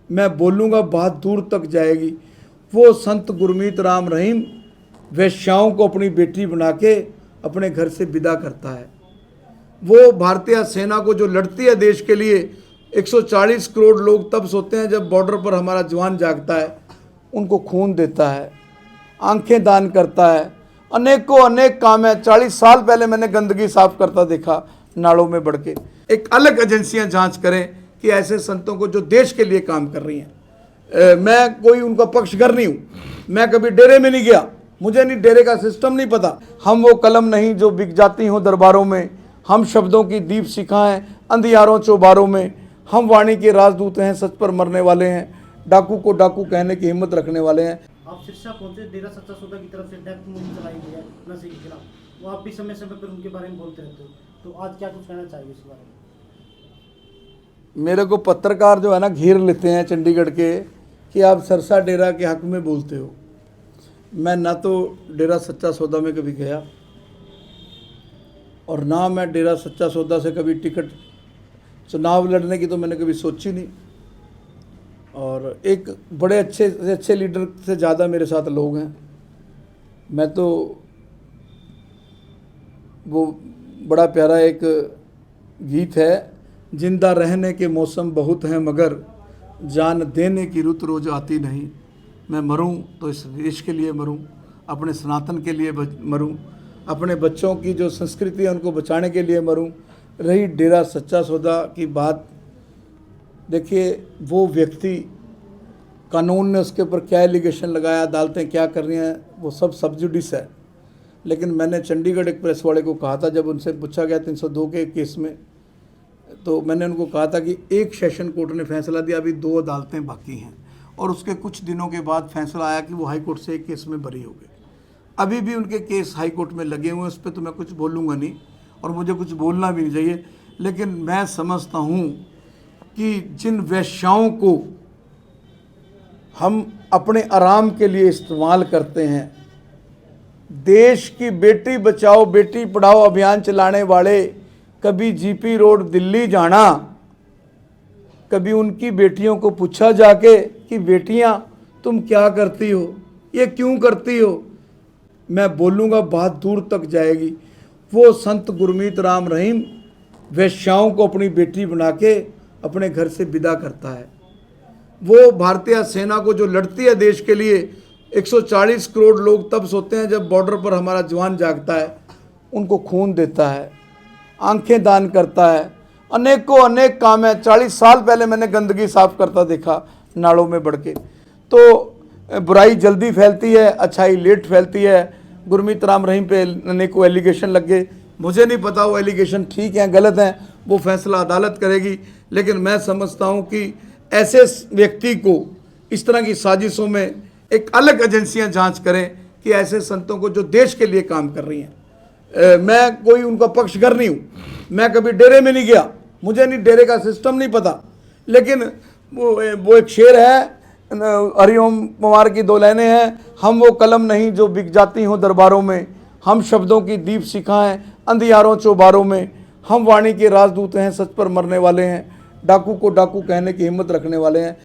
मैं बोलूँगा बात दूर तक जाएगी। वो संत गुरमीत राम रहीम वेश्याओं को अपनी बेटी बना के अपने घर से विदा करता है। वो भारतीय सेना को जो लड़ती है देश के लिए, 140 करोड़ लोग तब सोते हैं जब बॉर्डर पर हमारा जवान जागता है, उनको खून देता है, आंखें दान करता है, अनेकों अनेक काम है। 40 साल पहले मैंने गंदगी साफ करता देखा नालों में बढ़ के। एक अलग एजेंसियां जांच करें कि ऐसे संतों को जो देश के लिए काम कर रही हैं। मैं कोई उनका पक्षगर नहीं हूँ, मैं कभी डेरे में नहीं गया, मुझे नहीं डेरे का सिस्टम नहीं पता। हम वो कलम नहीं जो बिक जाती हों दरबारों में, हम शब्दों की दीप शिखाएं अंधियारों चौबारों में, हम वाणी के राजदूत हैं, सच पर मरने वाले हैं, डाकू को डाकू कहने की हिम्मत रखने वाले हैं। आप सिरसा पहुंचे, डेरा सच्चा सौदा की तरफ से डेथ मूवमेंट चलाई गई है नशे के खिलाफ, वो आप भी समय समय पर उनके बारे में बोलते रहते हो, तो आज क्या कुछ कहना चाहिए इस बारे में? मेरे को पत्रकार जो है ना घेर लेते हैं चंडीगढ़ के कि आप सिरसा डेरा के हक में बोलते हो। मैं ना तो डेरा सच्चा सौदा में कभी गया और ना मैं डेरा सच्चा सौदा से कभी टिकट चुनाव लड़ने की तो मैंने कभी सोची नहीं। और एक बड़े अच्छे से अच्छे लीडर से ज़्यादा मेरे साथ लोग हैं। मैं तो वो बड़ा प्यारा एक गीत है, जिंदा रहने के मौसम बहुत हैं मगर जान देने की रुत रोज आती नहीं। मैं मरूं तो इस देश के लिए मरूं, अपने सनातन के लिए मरूं, अपने बच्चों की जो संस्कृति है उनको बचाने के लिए मरूं। रही डेरा सच्चा सौदा की बात, देखिए वो व्यक्ति, कानून ने उसके ऊपर क्या एलिगेशन लगाया, अदालतें क्या कर रही हैं, वो सब जुडिस है। लेकिन मैंने चंडीगढ़ एक प्रेस वाले को कहा था, जब उनसे पूछा गया 302 के केस में, तो मैंने उनको कहा था कि एक सेशन कोर्ट ने फैसला दिया, अभी 2 अदालतें बाकी हैं, और उसके कुछ दिनों के बाद फैसला आया कि वो हाई कोर्ट से एक केस में बरी हो गए। अभी भी उनके केस हाई कोर्ट में लगे हुए हैं, उस पर तो मैं कुछ बोलूँगा नहीं और मुझे कुछ बोलना भी नहीं चाहिए। लेकिन मैं समझता हूँ कि जिन वेश्याओं को हम अपने आराम के लिए इस्तेमाल करते हैं, देश की बेटी बचाओ बेटी पढ़ाओ अभियान चलाने वाले, कभी जीपी रोड दिल्ली जाना, कभी उनकी बेटियों को पूछा जाके कि बेटियां तुम क्या करती हो, ये क्यों करती हो? मैं बोलूँगा बात दूर तक जाएगी। वो संत गुरमीत राम रहीम वेश्याओं को अपनी बेटी बना के अपने घर से विदा करता है। वो भारतीय सेना को जो लड़ती है देश के लिए, 140 करोड़ लोग तब सोते हैं जब बॉर्डर पर हमारा जवान जागता है, उनको खून देता है, आंखें दान करता है, अनेकों अनेक काम है। 40 साल पहले मैंने गंदगी साफ करता देखा नालों में बढ़ के। तो बुराई जल्दी फैलती है, अच्छाई लेट फैलती है। गुरमीत राम रहीम पे अनेकों एलिगेशन लग गए, मुझे नहीं पता वो एलिगेशन ठीक हैं गलत हैं, वो फैसला अदालत करेगी। लेकिन मैं समझता हूँ कि ऐसे व्यक्ति को इस तरह की साजिशों में एक अलग एजेंसियां जांच करें कि ऐसे संतों को जो देश के लिए काम कर रही हैं। मैं कोई उनका पक्षगर नहीं हूँ, मैं कभी डेरे में नहीं गया, मुझे नहीं डेरे का सिस्टम नहीं पता। लेकिन वो एक शेर है, हरिओम पवार की 2 लाइनें हैं, हम वो कलम नहीं जो बिक जाती हों दरबारों में, हम शब्दों की दीप शिखाएं अंधियारों चौबारों में, हम वाणी के राजदूत हैं, सच पर मरने वाले हैं, डाकू को डाकू कहने की हिम्मत रखने वाले हैं।